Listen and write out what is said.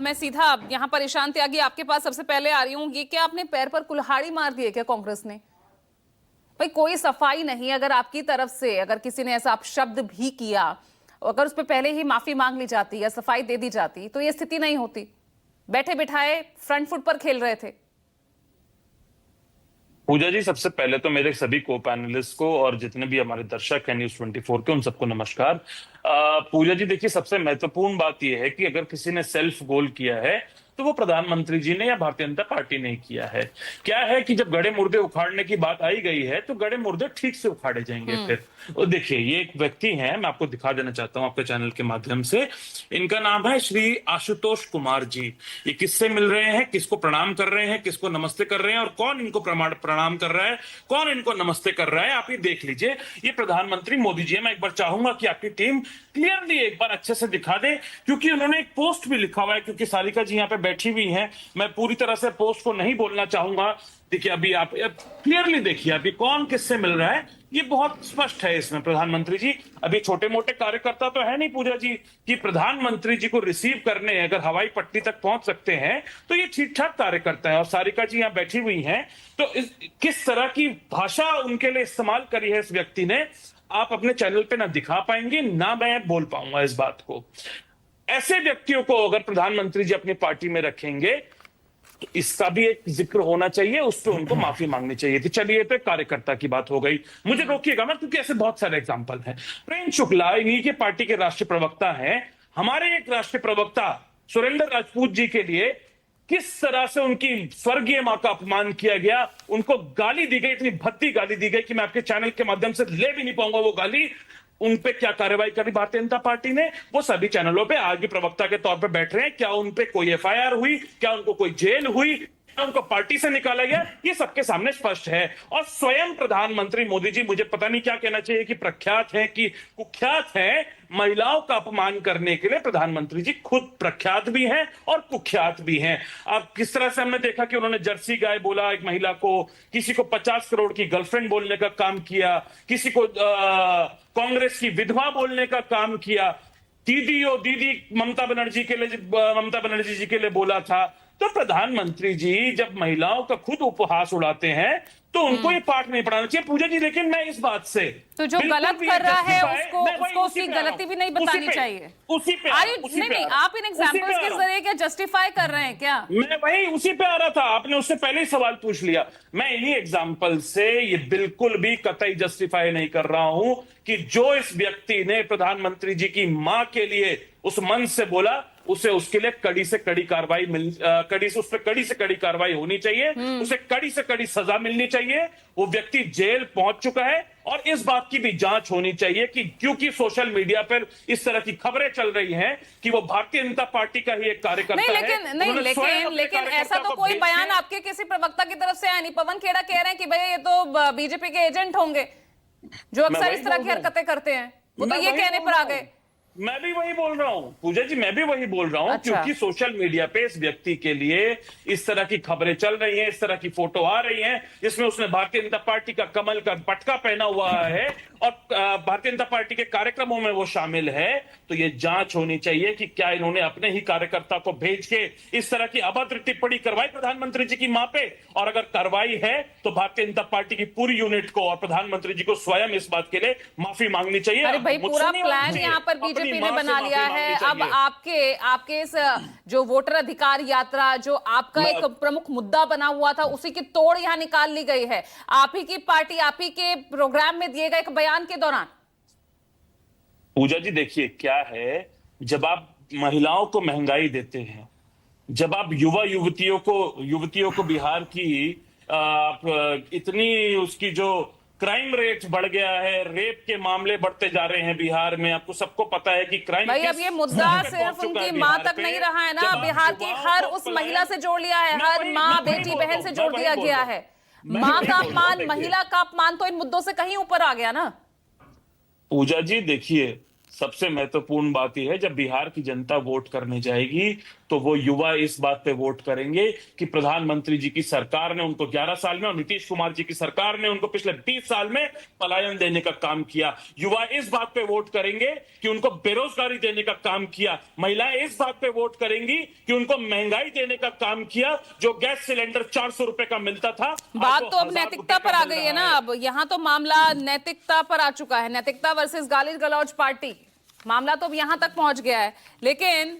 मैं सीधा यहाँ परेशान त्यागी आपके पास सबसे पहले आ रही हूँ। ये क्या आपने पैर पर कुल्हाड़ी मार दी है क्या कांग्रेस ने? भाई कोई सफाई नहीं। अगर आपकी तरफ से अगर किसी ने ऐसा अपशब्द भी किया, अगर उस पर पहले ही माफी मांग ली जाती या सफाई दे दी जाती तो ये स्थिति नहीं होती। बैठे बिठाए फ्रंट फुट पर खेल रहे थे। पूजा जी, सबसे पहले तो मेरे सभी को पैनलिस्ट को और जितने भी हमारे दर्शक हैं न्यूज 24 के, उन सबको नमस्कार। पूजा जी, देखिए, सबसे महत्वपूर्ण बात यह है कि अगर किसी ने सेल्फ गोल किया है तो वो प्रधानमंत्री जी ने या भारतीय जनता पार्टी ने किया है। क्या है कि जब गड़े मुर्दे उखाड़ने की बात आई गई है तो गड़े मुर्दे ठीक से उखाड़े जाएंगे। फिर और देखिए, ये एक व्यक्ति हैं, मैं आपको दिखा देना चाहता हूं आपके चैनल के माध्यम से। इनका नाम है श्री आशुतोष कुमार जी। ये किससे मिल रहे हैं, किसको प्रणाम कर रहे हैं, किसको नमस्ते कर रहे हैं और कौन इनको प्रणाम कर रहा है, कौन इनको नमस्ते कर रहा है, आप ये देख लीजिए। ये प्रधानमंत्री मोदी जी है। मैं एक बार चाहूंगा कि आपकी टीम क्लियरली एक बार अच्छे से दिखा दे, क्योंकि उन्होंने एक पोस्ट भी लिखा हुआ है। क्योंकि सारिका जी यहाँ पे बैठी हुई हैं, मैं पूरी तरह से पोस्ट को नहीं बोलना चाहूंगा। देखिए, अभी आप क्लियरली देखिए, अभी कौन किससे मिल रहा है, ये बहुत स्पष्ट है इसमें। प्रधानमंत्री जी अभी छोटे मोटे कार्यकर्ता तो है नहीं पूजा जी, कि प्रधानमंत्री जी को रिसीव करने अगर हवाई पट्टी तक पहुंच सकते हैं तो ये ठीक ठाक कार्यकर्ता है। और सारिका जी यहाँ बैठी हुई हैं, तो किस तरह की भाषा उनके लिए इस्तेमाल करी है इस व्यक्ति ने, आप अपने चैनल पे ना दिखा पाएंगे ना मैं बोल पाऊंगा इस बात को। ऐसे व्यक्तियों को अगर प्रधानमंत्री जी अपनी पार्टी में रखेंगे तो इसका भी एक जिक्र होना चाहिए, उस पर उनको माफी मांगनी चाहिए थी। चलिए, ये तो एक कार्यकर्ता की बात हो गई, मुझे रोकिएगा मत, क्योंकि ऐसे बहुत सारे एग्जांपल हैं। प्रेम शुक्ला इन्हीं के पार्टी के राष्ट्रीय प्रवक्ता हैं। हमारे एक राष्ट्रीय प्रवक्ता सुरेंद्र राजपूत जी के लिए किस तरह से उनकी स्वर्गीय मां का अपमान किया गया, उनको गाली दी गई, इतनी भद्दी गाली दी गई कि मैं आपके चैनल के माध्यम से ले भी नहीं पाऊंगा वो गाली। उन पे क्या कार्रवाई करी भारतीय जनता पार्टी ने, वो सभी चैनलों पे आज भी प्रवक्ता के तौर पे बैठ रहे हैं। क्या उन पे कोई एफआईआर हुई, क्या उनको कोई जेल हुई, क्या उनको पार्टी से निकाला गया, ये सबके सामने स्पष्ट है। और स्वयं प्रधानमंत्री मोदी जी, मुझे पता नहीं क्या कहना चाहिए कि प्रख्यात हैं कि कुख्यात हैं, महिलाओं का अपमान करने के लिए प्रधानमंत्री जी खुद प्रख्यात भी हैं और कुख्यात भी हैं। अब किस तरह से हमने देखा कि उन्होंने जर्सी गाय बोला एक महिला को, किसी को 50 करोड़ की गर्लफ्रेंड बोलने का काम किया, किसी को कांग्रेस की विधवा बोलने का काम किया, दीदी और दीदी ममता बनर्जी जी के लिए बोला था। तो प्रधानमंत्री जी जब महिलाओं का खुद उपहास उड़ाते हैं तो उनको ये पाठ नहीं पढ़ाना चाहिए पूजा जी। लेकिन मैं इस बात से तो जो गलत कर रहा है उसको उसकी गलती भी नहीं बतानी चाहिए। उसी पे नहीं, आप इन एग्जांपल्स के जरिए क्या जस्टिफाई कर रहे हैं क्या? मैं वही उसी पे आ रहा था, आपने उससे पहले ही सवाल पूछ लिया। मैं इन्हीं एग्जांपल से ये बिल्कुल भी कतई जस्टिफाई नहीं कर रहा हूं कि जो इस व्यक्ति ने प्रधानमंत्री जी की मां के लिए उस मंच से बोला, उसे उसके लिए कड़ी से कड़ी कार्रवाई उस पर कड़ी से कड़ी कार्रवाई होनी चाहिए, उसे कड़ी से कड़ी सजा मिलनी चाहिए। वो व्यक्ति जेल पहुंच चुका है और इस बात की भी जांच होनी चाहिए कि क्योंकि सोशल मीडिया पर इस तरह की खबरें चल रही हैं कि वो भारतीय जनता पार्टी का ही एक कार्यकर्ता है। लेकिन ऐसा तो कोई बयान आपके किसी प्रवक्ता की तरफ से आया नहीं। पवन खेड़ा कह रहे हैं कि भाई ये तो बीजेपी के एजेंट होंगे जो अक्सर इस तरह की हरकतें करते हैं, वो तो ये कहने पर आ गए। मैं भी वही बोल रहा हूं पूजा जी, मैं भी वही बोल रहा हूं। अच्छा। क्योंकि सोशल मीडिया पे इस व्यक्ति के लिए इस तरह की खबरें चल रही हैं, इस तरह की फोटो आ रही हैं जिसमें उसने भारतीय जनता पार्टी का कमल का पटका पहना हुआ है और भारतीय जनता पार्टी के कार्यक्रमों में वो शामिल है। तो ये जांच होनी चाहिए कि क्या इन्होंने अपने ही कार्यकर्ता को भेज के इस तरह की अभद्र टिप्पणी करवाई प्रधानमंत्री जी की मां पे, और अगर कार्रवाई है तो भारतीय जनता पार्टी की पूरी यूनिट को और प्रधानमंत्री जी को स्वयं इस बात के लिए माफी मांगनी चाहिए। अरे भाई, पूरा प्लान यहाँ पर बीजेपी ने बना लिया है। अब आपके इस जो वोटर अधिकार यात्रा जो आपका एक प्रमुख मुद्दा बना हुआ था, उसी की तोड़ यहाँ निकाल ली गई है आप ही की पार्टी, आप ही के प्रोग्राम में दिए गए एक बयान के दौरान। पूजा जी देखिए, क्या है, जब आप महिलाओं को महंगाई देते हैं, जब आप युवतियों को बिहार की आप इतनी उसकी जो क्राइम रेट बढ़ गया है, रेप के मामले बढ़ते जा रहे हैं बिहार में, आपको सबको पता है कि क्राइम भाई अब ये मुद्दा सिर्फ उनकी मां तक नहीं रहा है ना, बिहार की हर उस महिला से जोड़ लिया है, हर माँ बेटी बहन से जोड़ दिया गया है। मां का अपमान, महिला का अपमान तो इन मुद्दों से कहीं ऊपर आ गया ना। पूजा जी देखिए, सबसे महत्वपूर्ण बात यह है, जब बिहार की जनता वोट करने जाएगी तो वो युवा इस बात पे वोट करेंगे कि प्रधानमंत्री जी की सरकार ने उनको 11 साल में और नीतीश कुमार जी की सरकार ने उनको पिछले 20 साल में पलायन देने का काम किया। युवा इस बात पे वोट करेंगे कि उनको बेरोजगारी देने का काम किया। महिलाएं इस बात पे वोट करेंगी कि उनको महंगाई देने का काम किया। जो गैस सिलेंडर 400 रुपए का मिलता था, बात तो अब नैतिकता पर आ गई है ना। अब यहाँ तो मामला नैतिकता पर आ चुका है, नैतिकता वर्सेस गाली गलौज पार्टी, मामला तो अब यहाँ तक पहुंच गया है। लेकिन